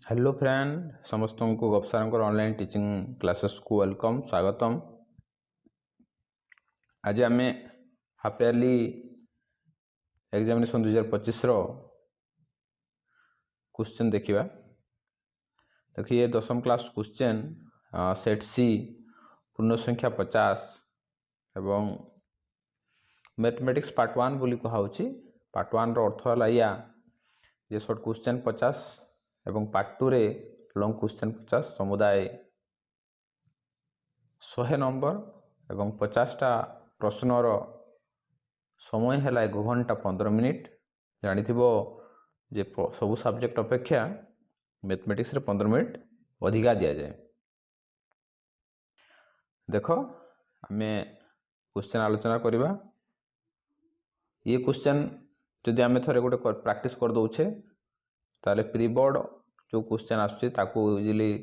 Hello friend, समस्त को गपसार online teaching classes को वेलकम स्वागतम। आज आम हाफ इयरली एग्जामिनेशन 2025 क्वेश्चन देखिए। देखिए 10वीं क्लास क्वेश्चन सेट सी पूर्ण संख्या 50 एवं मैथमेटिक्स पार्ट 1 बोली कहुची। पार्ट 1 रो अर्थ है या जे शॉर्ट क्वेश्चन 50 एवं पार्ट 2 रे लॉन्ग क्वेश्चन 50 समुदाय 100 नंबर एवं 50टा प्रश्नर समय है 1 घंटा 15 मिनिट। जानिथिबो जे सबु सब्जेक्ट अपेक्षा मैथमेटिक्स रे 15 मिनिट अधिका दिया जाए। देखो आमे क्वेश्चन आलोचना करिबा। ये क्वेश्चन जदि आमे थरे गोटे प्रैक्टिस कर दोछे ताले प्री बोर्ड जो क्वेश्चन आछे ताको इजीली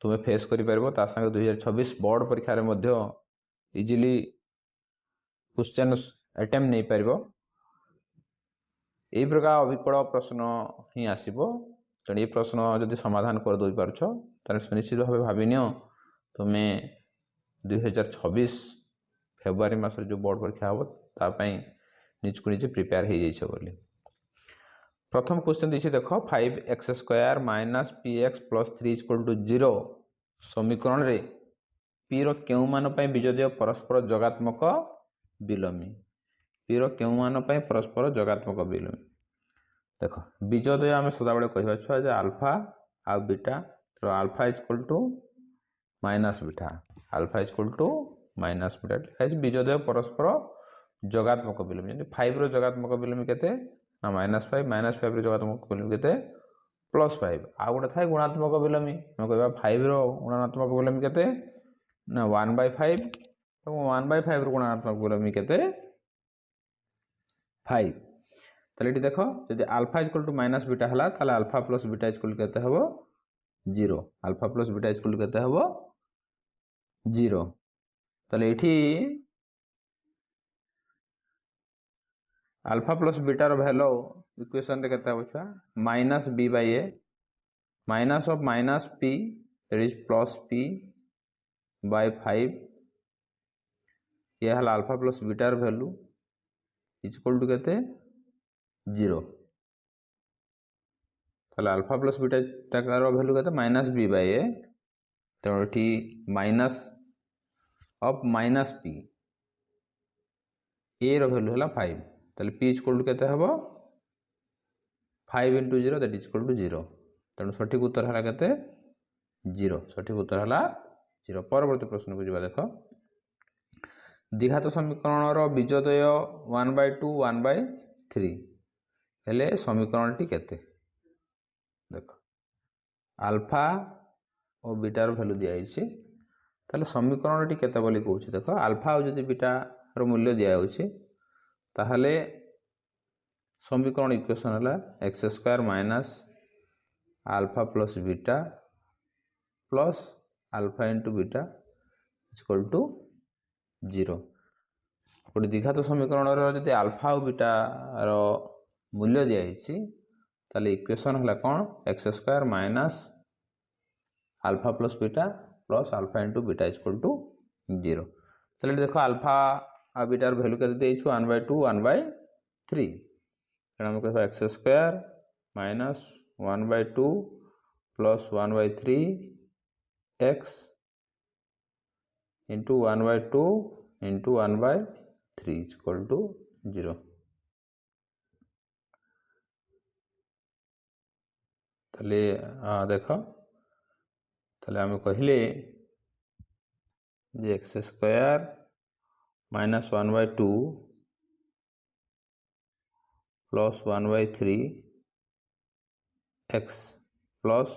तुमे फेस करि परबो। ता संगे 2026 बोर्ड परीक्षा रे मध्य इजीली क्वेश्चन अटेम्प्ट नहीं परबो। एई प्रकार अविकल प्रश्न ही आसीबो। तेणु ये प्रश्न जदि समाधान कर दो पारछ ताले सुनिश्चित भाव भाविनियो तुमे 2026 फेब्रुआरी मास जो बोर्ड परीक्षा हो ता पई निजको निजे प्रिपेयर हो जाइछ बोली। प्रथम क्वेश्चन दिछि देखो 5x² - px + 3 = 0 समीकरण रे p रो केउ मान पई बीजोदय परस्पर जोगात्मक विलोमी। p रो केउ मान पई परस्पर जोगात्मक विलोमी। देखो बीजोदय आम सदा बेले कहबा छुआ जे अल्फा आ बीटा तो alpha = minus beta, alpha = minus beta लिखाई बीजोदय परस्पर जोगात्मक विलोमी। 5 रो जोगात्मक विलोमी केते ना -5, -5 रो जोगात्मक विलोमी केते +5। आ गोटे थाए गुणात्मक विलोमी हम कहबा 5 रो गुणात्मक विलोमी केते ना 1/5 एवं 1/5 रो गुणात्मक विलोमी केते 5। ताले एटी देखो यदि अल्फा = माइनस बीटा हला ताले अल्फा प्लस बीटा = केते हबो 0। अल्फा प्लस बीटा = केते हबो 0। ताले एठी अल्फा प्लस बीटा रो वैल्यू इक्वेशन रे केते हबो छा -b/a minus of -p that is +p/5 ये हला अल्फा प्लस बीटा रो वैल्यू = केते 0। ताले अल्फा प्लस बीटा रो वैल्यू केते -b/a तो एठी माइनस ऑफ -p a रो वैल्यू हला 5। ताले p = केते हबो 5 * 0 दैट इज = 0। तेणु सठिक उत्तर हला केते 0। सठिक उत्तर हला 0। परवर्ती प्रश्न को जिबा देखो द्विघात समीकरण रो बीजोदय 1/2 1/3 हेले समीकरण टी केते। देखो अल्फा और बीटा रो वैल्यू दिया आइछि ताले समीकरण टी केते बोली कहूछि। देखो अल्फा और जदि बीटा रो मूल्य दिया होछि ताहले समीकरण इक्वेशन हला x² - alpha plus beta plus alpha * beta = 0। गोटे द्विघात समीकरण रो जदि अल्फा और बीटा रो मूल्य दिया आइछि ताले इक्वेशन हला कोन x² - alpha plus beta plus alpha * beta = 0। ताले देखो अल्फा आ बीटा रो वैल्यू केते देइछु 1/2 1/3 हम कहबा x² - 1/2 plus 1/3 x into 1/2 into 1/3 = 0। ताले देखो ताले हम कहिले जे x² - 1/2 plus 1/3 x plus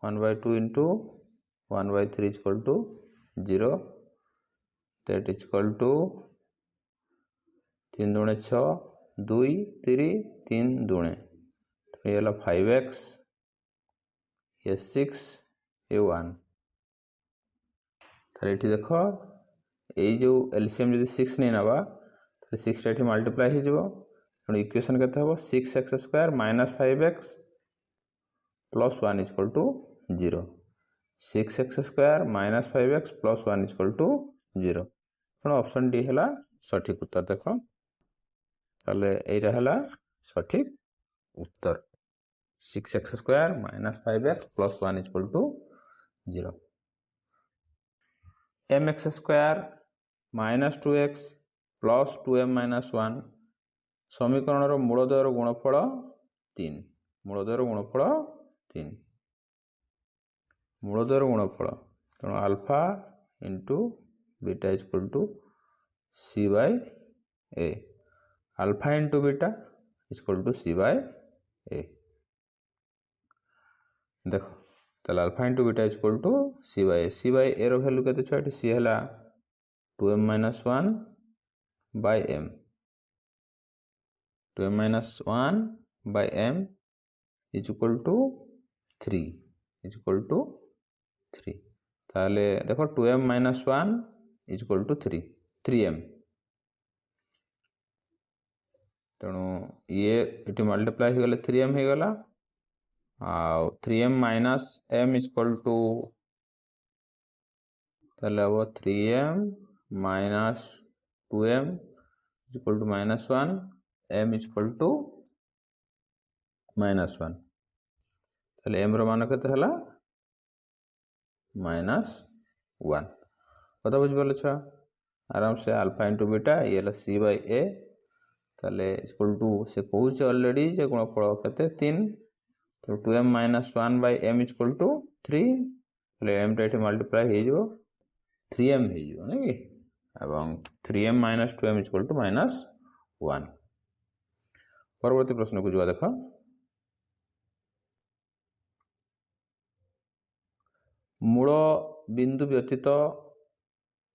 1/2 into 1/3 = 0 that is equal to 3 दूने 6 2 3 3 दूने ये हला 5x ये 6 ये 1। ताले एठी देखो ए जो एलसीएम जदि 6 नै नबा ताले 6 एठी मल्टीप्लाई हे जिवो। इक्वेशन केते हबो 6x² - 5x plus 1 equal to 0 6x square minus 5x plus 1 equal to 0 तेणु ऑप्शन डी है सठिक उत्तर देख ताले एटा है सठिक उत्तर 6x square minus 5x plus 1 equal to 0 mx square minus 2x plus 2m minus 1 समीकरण मूलद्वयर गुणफल 3 मूलद्वयर गुणफल 3 मूलद्वयर गुणफल तेणु alpha into beta equal to C by A alpha into beta equal to C by A देख तो alpha into beta equal to C by A रो value केते छ सी है 2m minus 1 by m 2m minus 1 by m is equal to 3 is equal to 3 ताले देखो 2m minus 1 is equal to 3m तेणु ये इटी मल्टीप्लाई हो गले 3m हो गला आ 3m minus m is equal to ताले वो 3m minus 2m is equal to minus 1 m is equal to minus 1 ताले m रो मान केते हला माइनस 1 कथा बुझ पाल छुआ आराम से अल्फा इंटू बीटा ये सी बाय ए ताले इक्वल टू से कहूँ ऑलरेडी जे गुणफल केते 3 तो 2m minus 1 by m equal to 3 ताले m टा मल्टीप्लाई हो जो 3m हो जो नहीं एवं 3m minus 2m equal to minus 1 परवर्ती प्रश्न को जो देख मूल बिंदु व्यतीत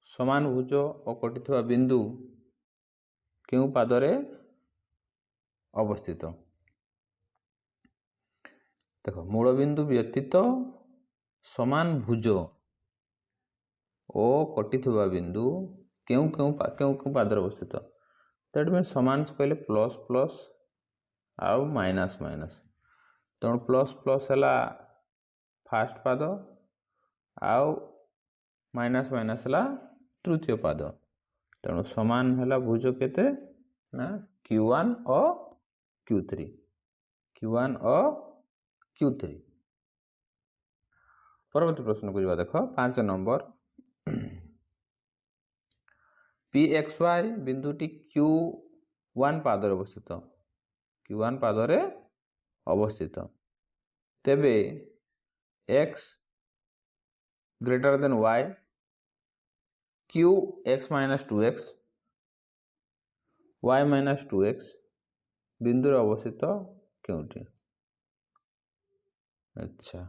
समान भुज और कटिथवा बिंदु क्यों पादरे अवस्थित देखो मूल बिंदु व्यतीत समान भुज और कटिथवा बिंदु क्यों क्यों क्यों क्यों पादरे अवस्थित दैट मीन समान कहले प्लस प्लस आउ माइनस माइनस तेणु प्लस प्लस है फास्ट पाद आउ माइनस माइनस है तृतीय पाद तेणु समान है भुज केते ना Q1 और Q3 Q1 और Q3 परवर्ती प्रश्न को देख 5 नंबर PXY बिंदुटी Q1 पादर अवस्थित Q1 पादरे अवस्थित तेबे X greater than Y Q x minus 2x y minus 2x बिंदु अवस्थित क्योंटी अच्छा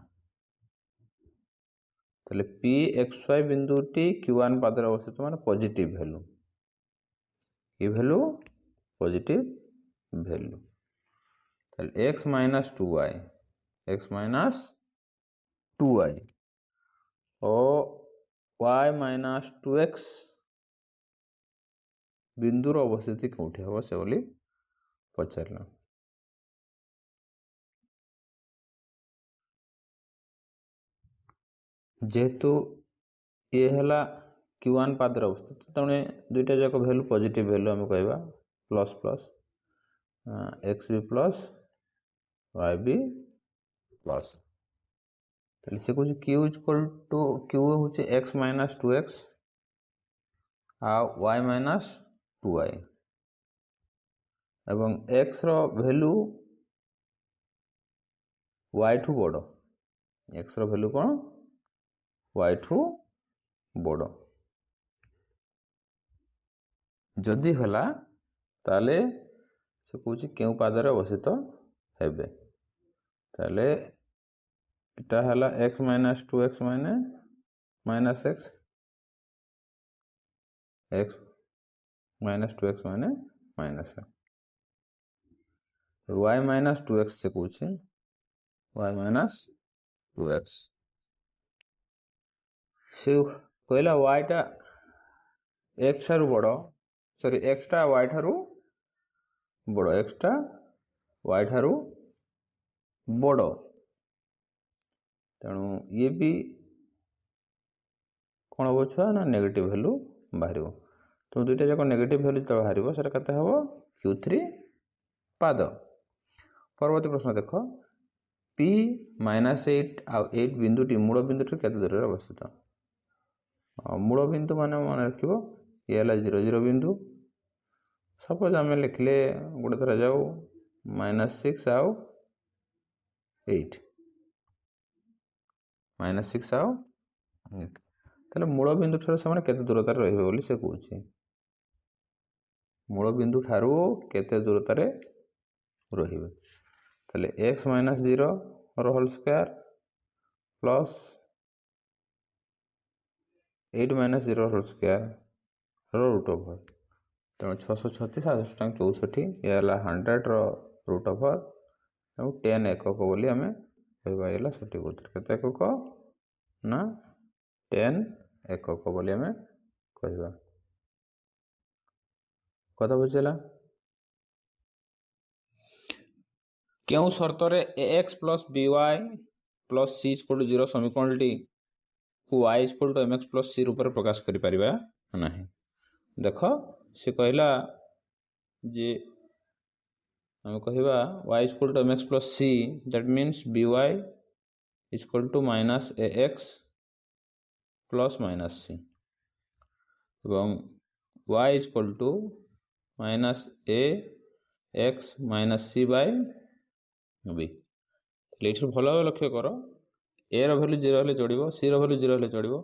ताले PXY बिंदुटी Q1 पादर अवस्थित माने पॉजिटिव वैल्यू ये वैल्यू पॉजिटिव वैल्यू ताले x माइनस 2y और y माइनस 2x बिंदुर अवस्थिति कौटी हम से बोली पचार जेहेतु ये है Q1 पादर अवस्थित तेणु दुईटा जाक वैल्यू पॉजिटिव वैल्यू आम कहवा plus plus x b plus y b plus से कह क्यू इक्वल टू क्यू हूँ एक्स माइनस 2x आ वाई माइनस 2y एवं x रो वैल्यू y ठू बड़ x रो वैल्यू कौन y ठू बड़ जदि हला ताले से कौच क्यों पादरे अवस्थित हेबे ताले इटा हला x माइनस 2x माइने माइनस x माइनस 2x माइने माइनस y माइनस 2x से कौच y माइनस 2x से कहला y टा x ठारू बड़ सॉरी x टा y ठारू बड़ x टा y ठारू बड़ तेणु ये भी कौन हम छुआ ना नेगेटिव वैल्यू बाहर। तो दुईटा जाक नेगेटिव वैल्यू जो बाहर से केते हम Q3 पाद। परवर्ती प्रश्न देख P -8 आ 8 बिंदुटी मूल बिंदुटी केते दूर अवस्थित। मूल बिंदु मान मन रख ये 0 0 बिंदु। सपोज आम लिखले गोटे थर जाऊ -6 आउ 8 -6 आउ 8 ताले मूल बिंदु ठार से केते दूरतार रहिबे बोली से कहूछि। मूल बिंदु ठारू केते दूरतार रहिबे ताले x -0 रो whole square plus 8 -0 whole square रो रूट ओवर। तेणु 636 64 ये 100 रो रूट ओवर 10 एकक बोली आम कह सठिक उत्तर केते एकक ना 10 एकक बोली आम कह कथा बुझेगा। क्यों शर्त रे ax plus by plus c equal to 0 समीकरण टी को y equal to mx plus c रूप में प्रकाश करि परिबा नाही। देख से कहला जे हम कहवा y equal to mx plus c that means by equal to minus ax plus minus c एवं y equal to minus ax minus c by b। ये भल भाव लक्ष्य कर ए रैल्यू 0 हेल्ले चढ़ो सी रैल्यू 0 हेल्ले चढ़ो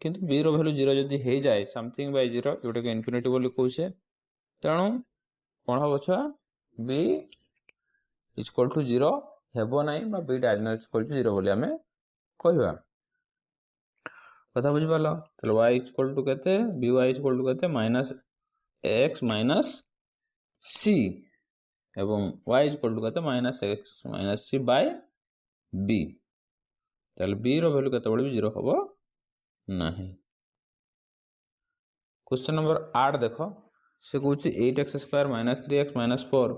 किंतु बी रैल्यू 0 जदि हो जाए समथिंग बाय 0 जोटा कि इनफिनिटी बोली कहे तेणु कौन हम छुआ बी इक्वल टू 0 हेबो ना बी डायगोनल इक्वल टू 0 बोली आम कहवा कथा बुझिपाल। तो y इक्वल टू केते by इक्वल टू केते माइनस ax माइनस c एवं y इक्वल टू केते minus x minus c by b। ताले b रो वैल्यू केते बड़ी 0 हबो नाही। क्वेश्चन नंबर 8 देखो से कहूची 8x square minus 3x minus 4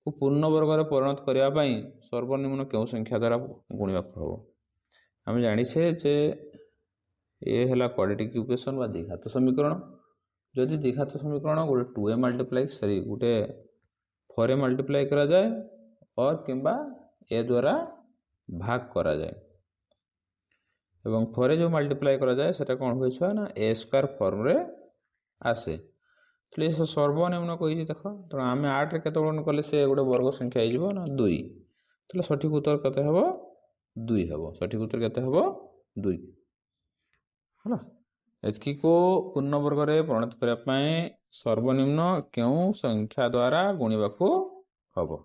को पूर्ण वर्ग रे परिणत करिया पई सर्वनिम्न केउ संख्या द्वारा गुणिया हबो। हम जानि छे जे ये हला क्वाड्रेटिक इक्वेशन बा द्विघात समीकरण। जदि द्विघात समीकरण गोटे 2a मल्टीप्लाई सॉरी गोटे 4a मल्टीप्लाई करा जाए और किंबा a द्वारा भाग करा जाए एवं 4a जो मल्टीप्लाई करा जाए सेटा कौन हुए छुआ ना a स्क्वायर फॉर्म रे आसे। तो से सर्वनिम्न कही देख तो आम 8 रे केते गुणन कले से गोटे वर्ग संख्या हो ना 2। तो सठिक उत्तर केते हबो 2 हबो। सठिक उत्तर केते हबो 2 है। एतकी को पूर्ण वर्ग रे परिणत करिया पई सर्वनिम्न केउ संख्या द्वारा गुणिबाकू हबो।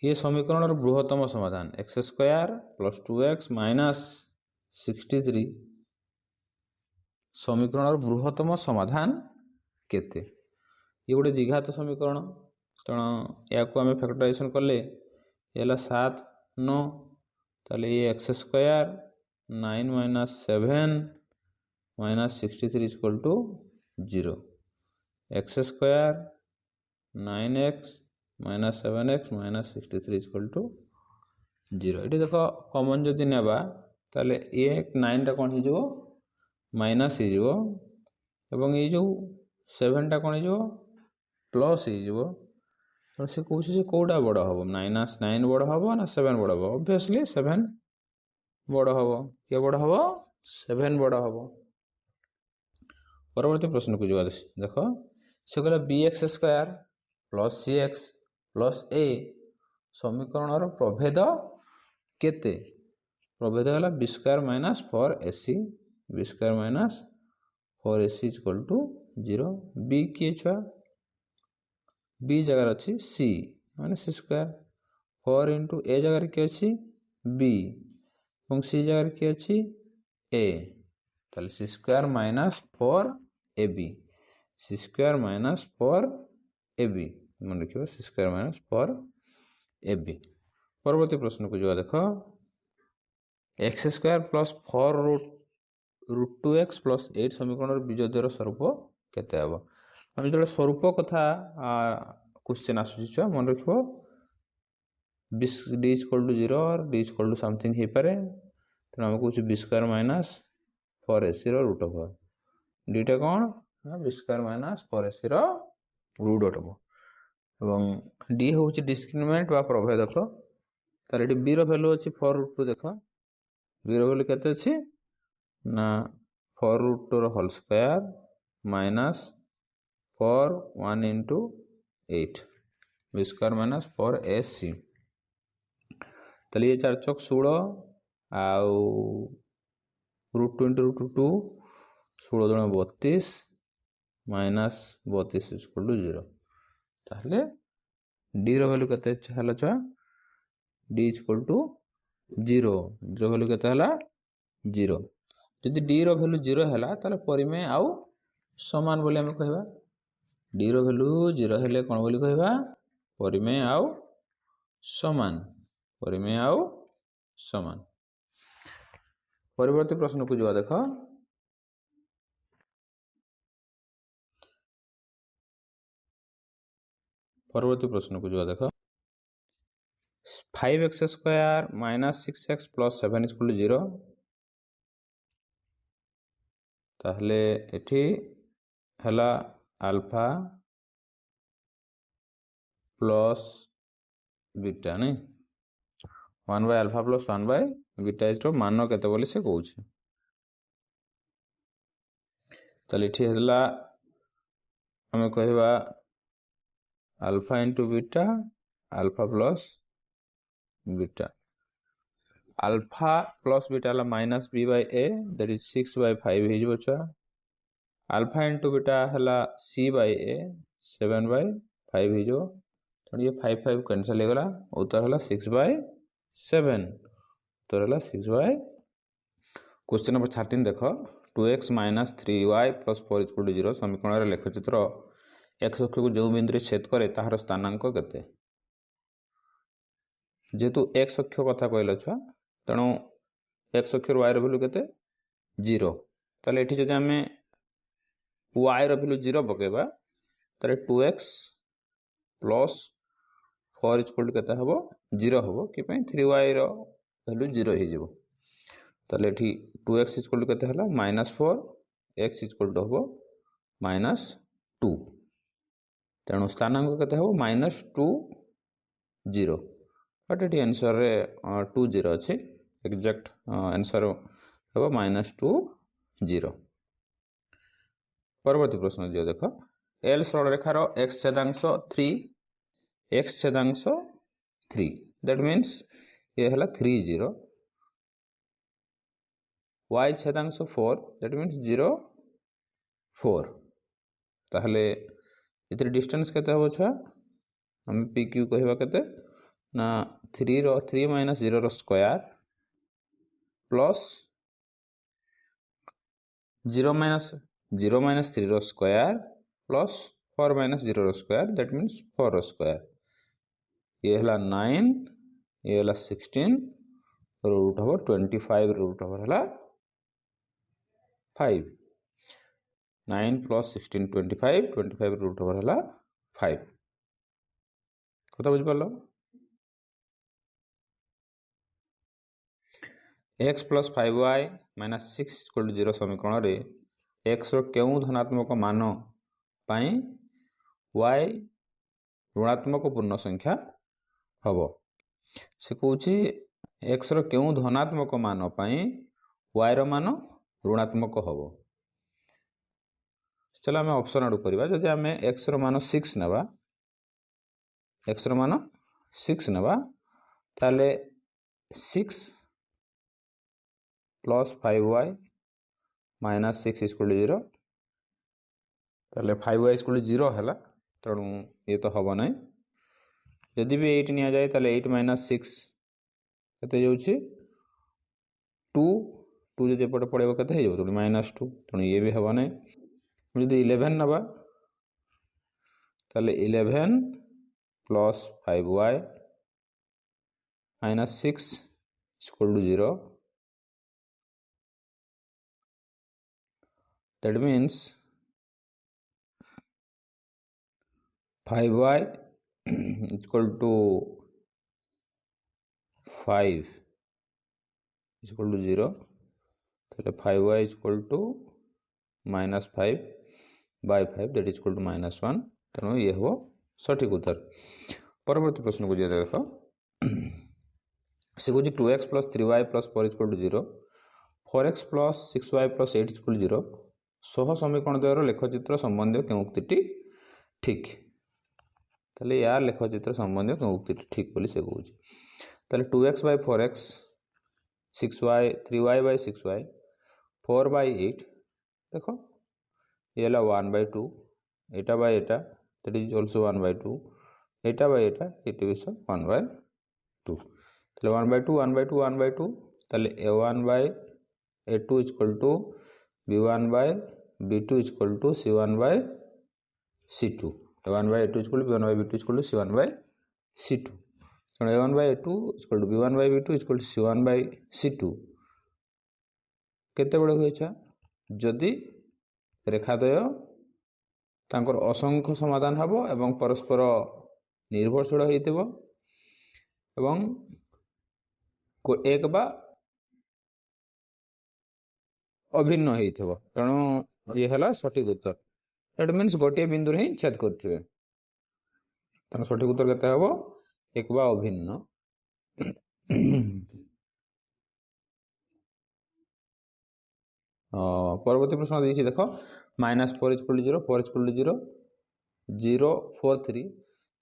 ये समीकरण बृहत्तम समाधान x square plus 2x minus 63 समीकरण बृहत्तम समाधान केते। ये गोटे द्विघात समीकरण तेणु या आम फैक्टराइजेशन कले ये 7 9 ताले ये x square 9 minus 7 minus 63 equal to 0 x square 9x minus 7x minus 63 equal to 0। ये देख कॉमन जदि नेबा ताले ये 9 टा कौन हो माइनस हो एवं ये जो 7 टा कौन हो प्लस हो। तो से कौन से कौटा बड़ हम माइनस 9 बड़ हम ना 7 बड़ हम ऑब्वियसली 7 बड़ हम क्या बड़ हम 7 बड़ हम। परवर्ती प्रश्न को जो देख से कहला bx square plus cx plus a समीकरण प्रभेद केते। प्रभेद है b square minus 4ac b square minus 4ac equal to 0। B किए छुआ बी जगह अच्छी c माने c स्क्वायर 4 इंटू a जगह किए अच्छी b और c जगह किए अच्छी a ताले c square minus 4ab c square minus 4ab मन रखिए c स्क्वायर माइनस 4ab। परवर्ती प्रश्न को जो देख x square plus 4 root 2x plus 8 समीकरण बीजोद्यर स्वरूप केते हम जो स्वरूप कथा क्वेश्चन आसुची मन रखियो डी इक्वल टू 0 और डी इक्वल टू समथिंग हो पारे तेणु आम कौन B square minus 4ac root over डीटा कौन ना B square minus 4ac root over और डी हूँ डिस्क्रिमिनेंट बा प्रभेदक तार ये बी रैल्यू अच्छी 4 रूट 2 देख बी रैल्यू के ना 4 root 2 whole square minus 4 1 into 8 b square minus 4ac ये 4 चौक 16 आउ रूट 2 इंटू रूट 2 16 दुण 32 माइनस 32 इक्वल टू 0 ताहले डी रो वैल्यू केते हला छुआ डी इक्वल टू 0 रो वैल्यू केते हला 0 यदि डी रो वैल्यू 0 हला ताले परिमेय आउ समान बोले हम कहबा डी रो वैल्यू 0 हेले कोन बोली कहबा परिमेय आउ समान परिमेय आउ समान परिवर्ती प्रश्न को जो देख परवर्ती प्रश्न को जो देख 5x square minus 6x plus 7 equal to 0 ताहले एठी हला अल्फा प्लस बीटा नहीं 1 by alpha plus 1 by beta is मान केते बोली से कहूँ ताले एठी हला हमें कहबा alpha into beta alpha plus beta alpha plus beta ला minus b by a that is 6 by 5 हो जबो छा अल्फा इंटू बीटा हला सी बाय ए 7 बाय 5 हो जबो तो ये 5 5 कैंसिल हो गला उत्तर हला 6 बाय 7 उत्तर हला 6 बाय क्वेश्चन नंबर 13 देखो 2x minus 3y plus 4 equal to 0 समीकरण रे लेखचित्र x अक्ष को जो बिंदु छेद करे ताहार स्थानांक केते जेतु x अक्ष कथा कहला छुआ तेणु x अक्ष y रो वैल्यू केते 0 ताले एठी जदि हमें y रो वैल्यू 0 पकेबा ताले 2x प्लस 4 इक्वल टू केते हबो 0 हबो कि पई 3y रो वैल्यू 0 हो जिवो ताले एठी 2x इक्वल टू केते हला -4 x इक्वल टू हबो -2 तेणु स्थानांक केते हबो -2 0 बट एटी आंसर रे 2 0 अछि एग्जैक्ट आंसर हबो -2 0 परवर्ती प्रश्न दियो देखो एल सरल रेखार x छेदांश 3 x छेदांश 3 दैट मींस ये हला 3 0 y छेदांश 4 दैट मींस 0 4 ताहले इतरे डिस्टेंस केते हबो छ हम पी क्यू कहबा केते ना 3 रो 3 माइनस 0 रो स्क्वायर प्लस 0 माइनस 3 रो स्क्वायर प्लस 4 माइनस 0 रो स्क्वायर दैट मींस 4 रो स्क्वायर ये हला 9 ये हला 16 रूट ओवर 25 रूट ओवर हला 5 9 प्लस 16 25 रूट ओवर हला 5 कथा बुझ पालो x plus 5y minus 6 equal to 0 समीकरण रे x रो केउ धनात्मक मान पाई y ऋणात्मक पूर्ण संख्या हबो से कहूची x रो केउ धनात्मक मान पाई y रो मान ऋणात्मक हबो चलो आम ऑप्शन आड़ करवा जदि आम x रो मान 6 नवा x रो मान 6 नवा ताले 6 plus 5y minus 6 equal to 0 ताले 5y इक्वल टू 0 हला तेणु ये तो हम ना जदि भी 8 निया जाए ताले 8 माइनस 6 केते जाउछि 2 2 जदि एपटे पड़ेबो केते हे जाउ -2 तेणु ये भी हम ना जदि 11 नवा ताले 11 plus 5y minus 6 equal to 0 that means 5y equal to 5 equal to 0 ताहले 5y equal to -5 by 5 that equal to -1 तेणु ये हो सठिक उत्तर। परवर्ती प्रश्न को जे देख से कौन 2x + 3y + 4 equal to 0 4x + 6y + 8 equal 0 सह समीकरण द्वयर लेखचित्र संबंधी के उक्ति ठीक ताले यार लेखचित्र संबंधी के उक्ति ठीक बोली से कहूँ ताले 2x / 4x 6y 3y / 6y 4/8 देखो ये 1/2 एटा bye Etah that is also 1/2 Etah bye Etah it is 1/2 ताले 1/2 1/2 1/2 ताले a1/a2 equal to b1/b2 equal to c1/c2 a1/a2 equal to b1/b2 equal to c1/c2 तेणु a1/a2 equal to b1/b2 equal to c1/c2 केते बड़े हुए छा जदि रेखाद्वय तांकर असंख्य समाधान हबो एवं परस्पर निर्भरशील होइतिबो एवं एक बा अभिन्न होइतिबो तेणु ये हला सठिक उत्तर इट मीन्स गोटे बिंदु रे छेद करथिबे तेणु सठिक उत्तर केते हबो एक बा अभिन्न। परवर्ती प्रश्न देखिए देखो -4 इक्वल टू 0 4 इक्वल टू 0 0 4 3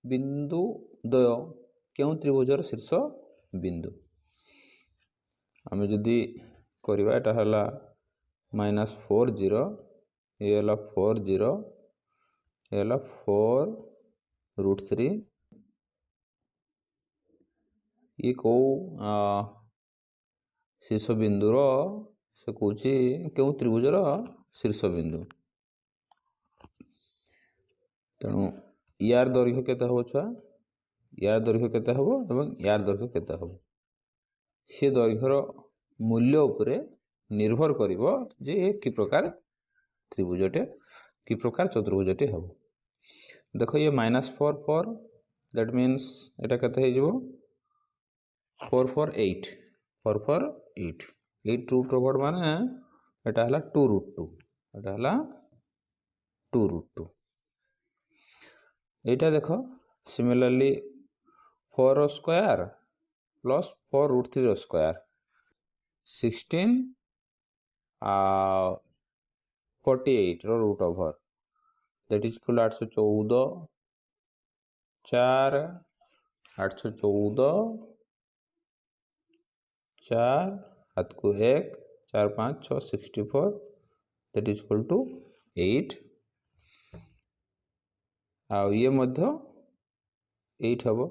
बिंदु द्वय क्यों त्रिभुजर शीर्ष बिंदु आम जदि करवा एटा हला -4 0 ये हला 4 0 ये हला 4√3 ये को शीर्ष बिंदुर से कौन क्यों त्रिभुजर शीर्ष बिंदु तेणु यार दैर्घ्य केते हो छुआ यार दैर्घ्य केते हबो एवं यार दैर्घ्य केते हबो से दैर्घ्यर मूल्य उपरे निर्भर करिवो जे कि प्रकार त्रिभुजटे कि प्रकार चतुर्भुजटे हबो देखो ये -4 4 दैट मीन्स एटा केते हे जिवो 4 4 8 4 4 8 8 रूट ओवर माने एटा हला 2√2 एटा हला 2√2 एटा देखो सिमिलरली 4 स्क्वायर प्लस 4√3 स्क्वायर 16 48 रो root over that is equal 814 4 814 4 हाथ को 1 4 5 6 64 दैट इज इक्वल टू 8 आ ये मध्य 8 हबो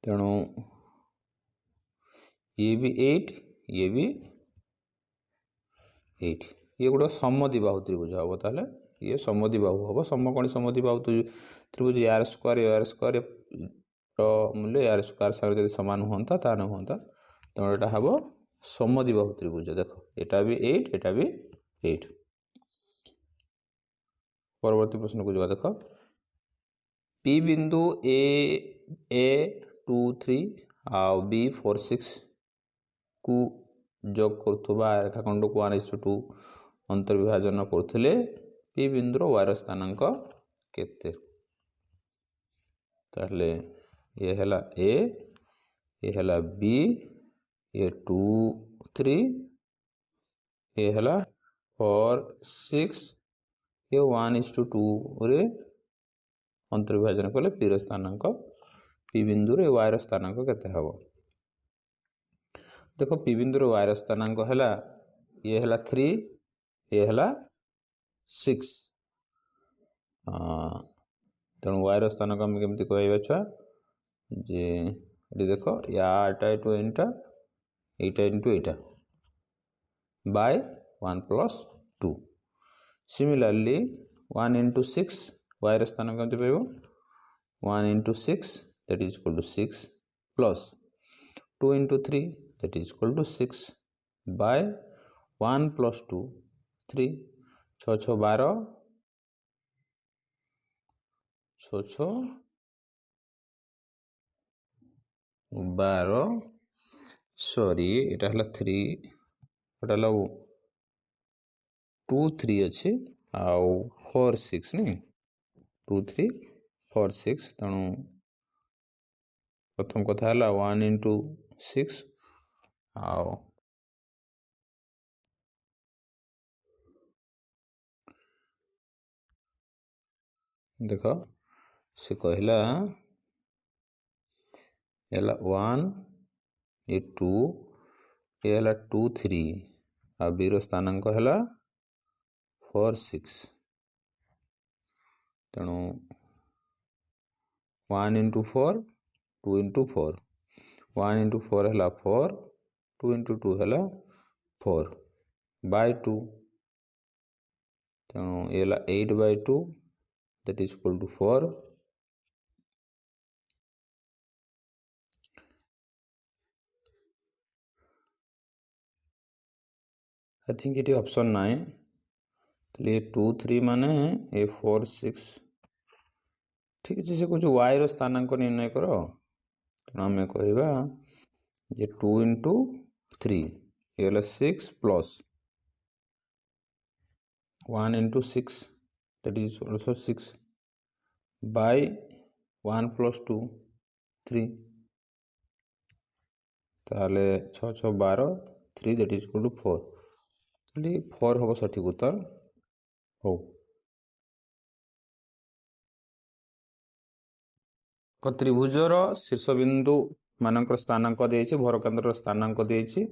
तेणु ये भी 8 ये भी 8 ये गोटे समद्विबाहु त्रिभुज हम ताले ये समद्विबाहु हम समकोणी समद्विबाहु त्रिभुज यार स्क्वायर मूल्य यार स्क्वायर सागर जब सामान होता ताने होता तेणु एटा हम समद्विबाहु त्रिभुज देखो एटा भी 8 एटा भी 8। परवर्ती प्रश्न को जवा देखो P बिंदु A 2 3 आ B 4 6 को जोग करथुबा रेखाखंड को 1:2 अंतर्विभाजन करथिले P बिंदुर y स्थानांक केते ताले ये हला A ये हला B ये 2 3 ये हला 4 6 ये 1:2 रे अंतर्विभाजन कले P स्थानांक P बिंदु रे y स्थानांक केते हबो देखो P बिंदु रे y स्थानांक हला ये हला 3 ये हला 6 तेणु y स्थानांक हम केमती कहबा छा जे ये देखो या एटा इनटू एटा एटा इनटू एटा बाय 1 + 2 सिमिलरली 1 × 6 y स्थानांक केमती पाइबो 1 × 6 that is equal to 6 plus 2 × 3 that is equal to 6 by 1 + 2 3 6 6 12 6 6 12 sorry एटा हला 3 एटा हला 2 3 अच्छे आउ 4 6 नहीं 2 3 4 6 तेणु प्रथम कथा है 1 into 6 आओ देख से कहला 1 ये 2 ये 2 3 आ बीर स्थानांक है 4 6 तेणु 1 into 4 2 into 4 1 into 4 है 4 2 into 2 है 4 by 2 तेणु ये 8 by 2 that is equal to 4 I think it is option 9 तो ये 2 3 माने ये 4 6 ठीक है से कुछ y रो स्थानांक निर्णय करो तेणु आम कहवा ये 2 into 3 ये 6 plus 1 into 6 that is also 6 by 1 plus 2 3 ताले 6 6 12 3 that is equal to 4 4 हम सठिक उत्तर हो त्रिभुजर शीर्षबिंदु मानक स्थानांक देछि भरकेन्द्र स्थानांक देछि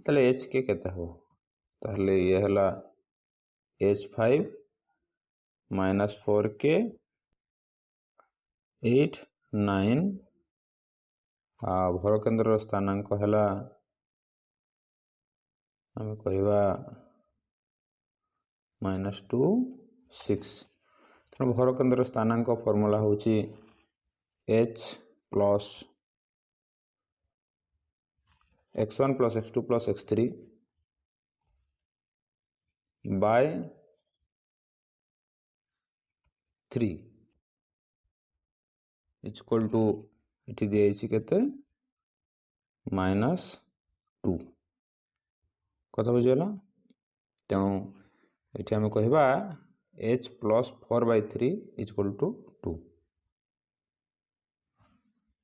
ताले एच के केते हो ताले ये हला h5 minus 4k 8 9 आ भरकेन्द्र स्थानांक हला आम कहवा -2 6 तेणु भरकेन्द्र स्थानांक फॉर्मूला होची h plus x1 plus x2 plus x3 by 3 is equal to इठी दिए केते -2 कथा बुझीगला तेणु ये आम कहवा h plus 4 by 3 is equal to 2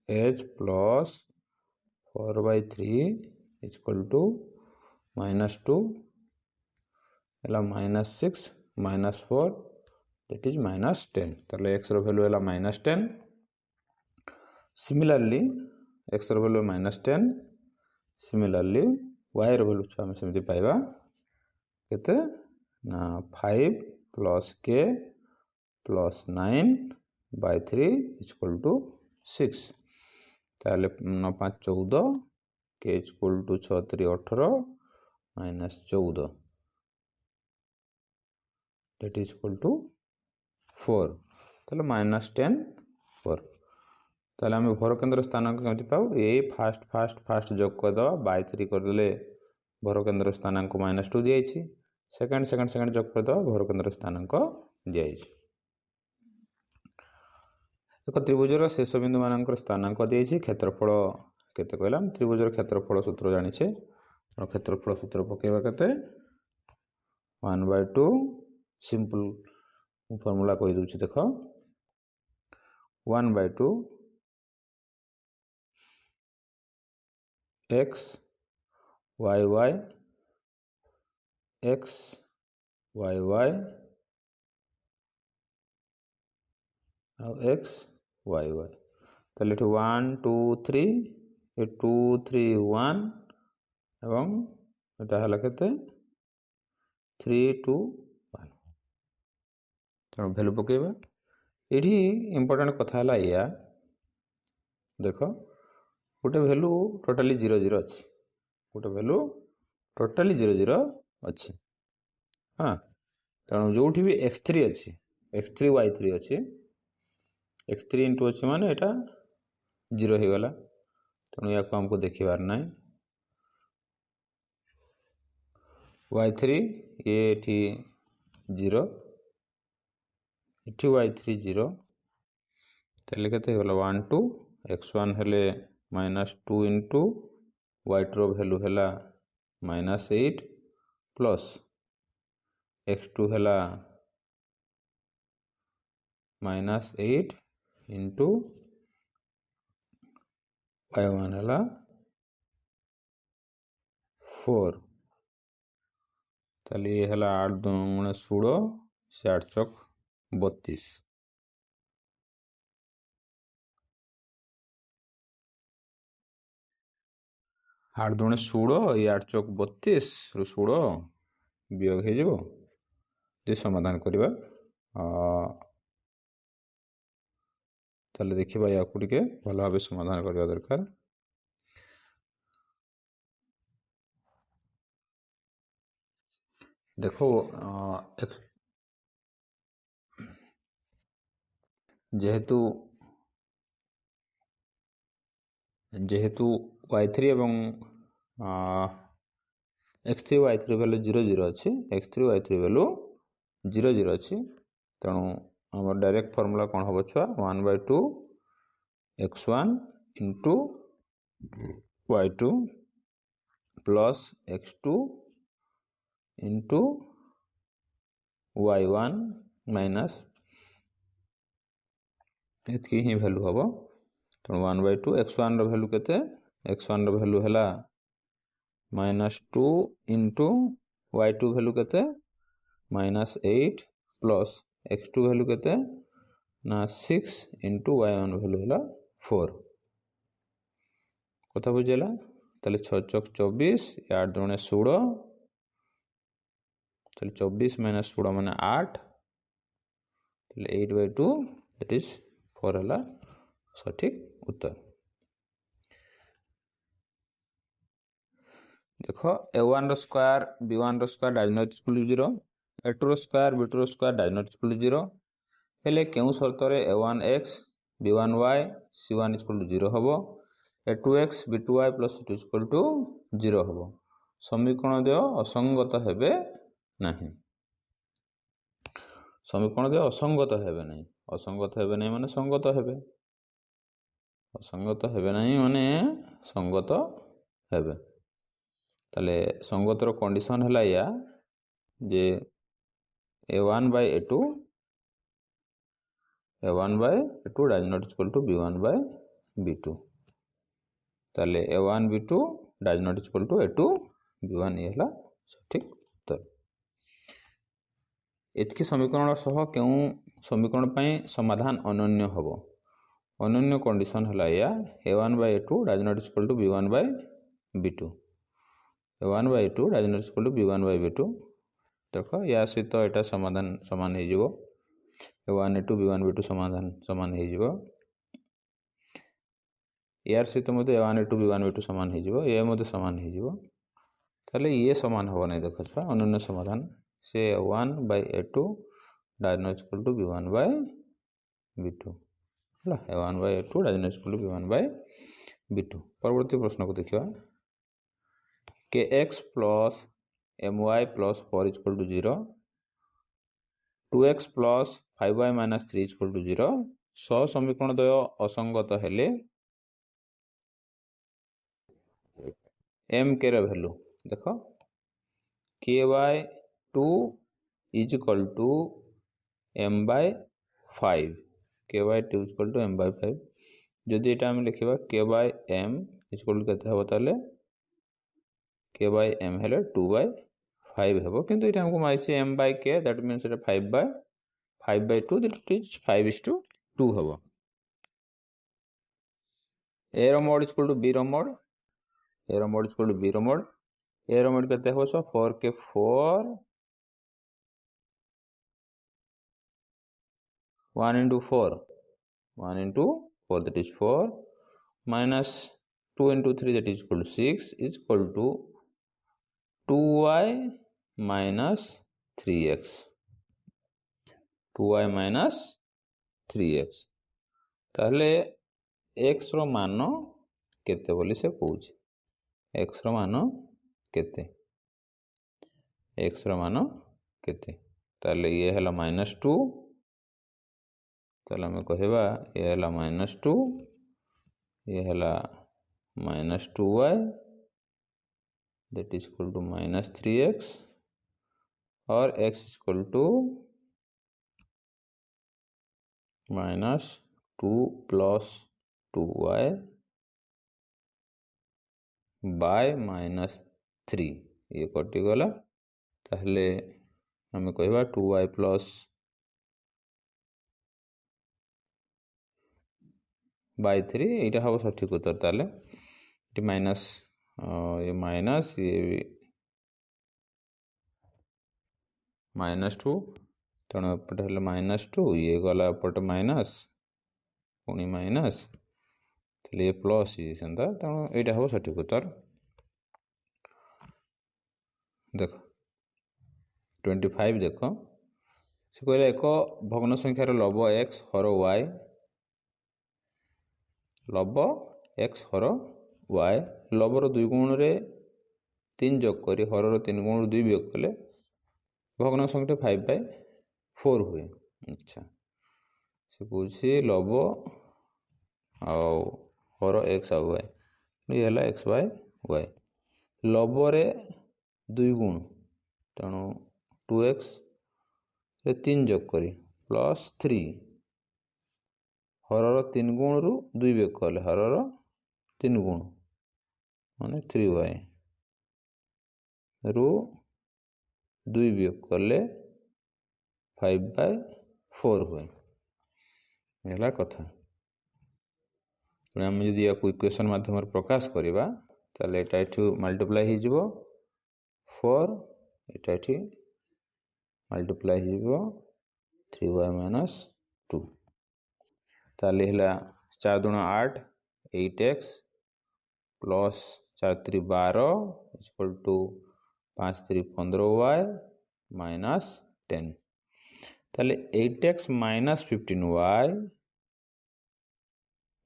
h plus 4 by 3 is equal to -2 -6 -4 that is -10 ताले x रो वैल्यू है -10 सिमिलरली x रो वैल्यू -10 सिमिलरली y रो वैल्यू हम सेमती पाइबा केते ना 5 plus k plus 9 by 3 is equal to 6 ताले 9 5 14 k is equal to 6 3 18 minus 14 that is equal to 4 ताले -10 4 ताले हमें भरकेन्द्र स्थानांक केमती पाऊ ये फास्ट जोग कर दवा बाय 3 कर देले भरकेन्द्र स्थानांक -2 दिया सेकंड जोग कर दवा भरकेन्द्र स्थानांक दिया एक त्रिभुजर शेष बिंदु मानक स्थानांक दिए क्षेत्रफल केते कहला त्रिभुजर क्षेत्रफल सूत्र जानिछे क्षेत्रफल सूत्र पकेबा केते 1/2 सिंपल फॉर्मूला कहि दूची देखो 1/2 x y x y x y ताले 1 2 3 ये 2 3 1 एवं एटा हला केते 3 2 1 तेणु भैल्यू पकेबा ये इंपोर्टेंट कथा है या देख गोटे भैल्यू टोटाली 0 0 अच्छी गोटे भैल्यू टोटाली 0 0 अच्छी हाँ तेणु जो भी x3 अच्छी x3 y3 अच्छी x3 इंटू अच्छी माने एटा 0 हो गला तेणु या हमको देखिबार ना y3 ये एठी 0 एठी y3 0 ताले केते हो गला 1 2 x1 हेले -2 इंटू y2 भैल्यू है -8 प्लस x2 है -8 इंटू y1 है 4। ताले ये है 8 दूने 16 से 8 चौक 32। 8 दूने 16 ये 8 चौक 32 रु 16 वियोग हो समाधान करवा। ताले देखिबा या को टिके भल भाव समाधान करवा दरकार। देखो जेहेतु जेहेतु y3 एवं x3 y3 वैल्यू 0 0 अच्छी x3 y3 वैल्यू 0 0 अच्छी तेणु आम डायरेक्ट फॉर्मूला कौन हम छुआ 1/2 x1 into y2 plus x2 into y1 minus एतकी ही वैल्यू हम तेणु 1/2 x1 वैल्यू केते x1 वैल्यू है -2 इंटू y2 वैल्यू केते -8 प्लस x2 वैल्यू केते ना 6 इंटू y1 वैल्यू है 4। कथा बुझेला ताले 6 चौक 24 8 दूने 16 ताले 24 माइनस 16 माने 8 ताले 8/2 दैट इज 4 है सठिक उत्तर। देखो a1 रो स्क्वायर b1 रो square does not equal to 0 a2 रो स्क्वायर b2 रो square does not equal to 0 हेले केउ शर्त रे a1x b1y c1 equal to 0 हबो a2x b2y plus c2 equal to 0 हबो। समीकरण दे असंगत हेबे नाही। समीकरण दे असंगत हेबे नाही। असंगत हेबे नाही माने संगत हेबे। असंगत हेबे नाही माने संगत हेबे। ताले संगतर कंडीशन है या जे a1 by a2 does not equal to b1 by b2 ताले a1 b2 does not equal to a2 b1 ये है सठिक उत्तर। एतकी समीकरण सह केउ समीकरण पई समाधान अनन्य हबो। अनन्य कंडीशन है या a1 by a2 does not equal to b1 by b2 a1 by a2 does not equal to b1 by b2 देखो या सहित एटा समाधान समान हो जिवो a1 a2 b1 b2 समाधान समान हो जिवो यार सहित मते a1 a2 b1 b2 समान हो जिवो ये मते समान हो जिवो ताले ये समान हो नै देखो छा अनन्य समाधान से a1 by a2 does not equal to b1 by b2 हला a1 by a2 does not equal to b1 by b2। परवर्ती प्रश्न को देखिबा kx plus my plus 4 equal to 0 2x plus 5y minus 3 equal to 0 सह समीकरण द्वय असंगत हेले m के वैल्यू देखो ky2 is equal to m by 5 ky2 is equal to m by 5 जदि एटा हम लिखिबा k by m is equal to केते हबो ताले k by m हेले 2 by 5 हेबो किंतु एटा हमको माइছে m by k that means एटा 5 by 2 दैट इज 5:2 हेबो। a रो मोड इक्वल टू b रो मोड a रो मोड इक्वल टू b रो मोड a रो मोड केते हेबो सो 4 के 4 1 into 4 1 into 4 that is 4 minus 2 into 3 that is equal to 6 is equal to 2y minus 3x 2y minus 3x ताले x रो मान केते बोली से पूछ x रो मान केते x रो मान केते ताले ये हला -2 ताले हमें कहबा ये हला -2 ये हला minus 2y that is equal to minus 3x or x is equal to minus 2 plus 2y by minus 3 ये कटिगला ताहले आम कह 2y plus by 3 यहाँ हम सठिक उत्तर ताले माइनस ये माइनस ये माइनस 2 तेणु एपटे हेल्ला -2 ये गला एपटे माइनस पुणी माइनस ये प्लस ये सेंता तेणु यहाँ हम सठिक उत्तर देख 25 देख से कहले एक भग्न संख्यार लब x हर y लब x हर y लबर 2 गुण रे 3 जोग करी हरर 3 गुण 2 वियोग कले भग्न संख्या 5/4 हुए। अच्छा से पूछी लब आउ हर x आउ y ये है x by y लबरे 2 गुण तेणु 2x रे 3 जोग करी प्लस 3 हरर 3 गुण रु 2 वियोग कले हरर 3 गुण माने 3y रु 2 वियोग कले 5/4 हुए है कथा आम जदि या इक्वेशन माध्यम प्रकाश करवा ताले एटा एठू मल्टीप्लाई हो 4 एटा एठी मल्टीप्लाई हो 3y माइनस 2 ताले हला 4 दूना 8 8x plus 4 3 12 equal to 5 3 15y minus 10 ताले 8x minus 15y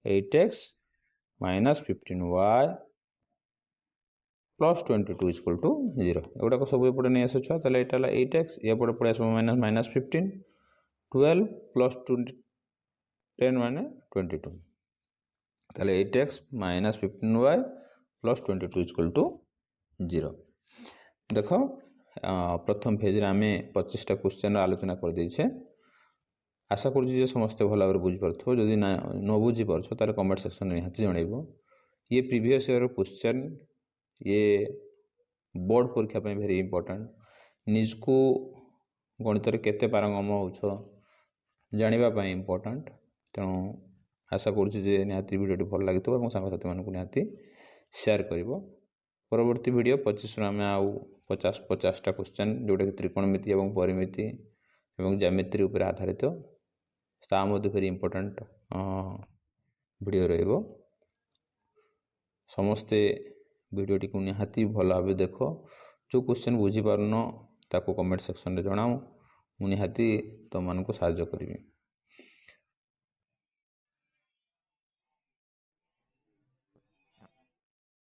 8x minus 15y plus 22 equal to 0 एगुड़ा को सब एपटे नहीं आस छुआ ताले एटा 8x ये पड़े पड़े आस माइनस माइनस 15 12 प्लस 10 माने 22 ताले 8x minus 15y plus 22 equal to 0 देख प्रथम फेज रे आमे 25टा क्वेश्चन आलोचना कर देछे आशा करूँ जे समस्ते भल भाव बुझी पार्थो जदि न बुझी पारछो ताले कमेंट सेक्शन में निहाती जणैबो ये प्रीवियस ईयर क्वेश्चन ये बोर्ड परीक्षा पे वेरी इंपोर्टेंट निजको गणित रे केते पारंगम होछो जानिबा पई इंपोर्टेंट तेणु आशा करूँ जे निहाती वीडियो भल लागितो और सांग साथी मानकु निहाती शेयर करिवो परवर्ती वीडियो 25 रा में आउ 50टा क्वेश्चन जोटा कि त्रिकोणमिति एवं परिमिति एवं ज्यामिति ऊपर आधारित ता मध्य वेरी इंपोर्टेंट वीडियो रहिबो समस्ते वीडियो टी को निहाती भल भाव देख जो क्वेश्चन बुझी पारन ताको कमेंट सेक्शन रे जणाओ मु निहाती तो मानको सहायता करिवि।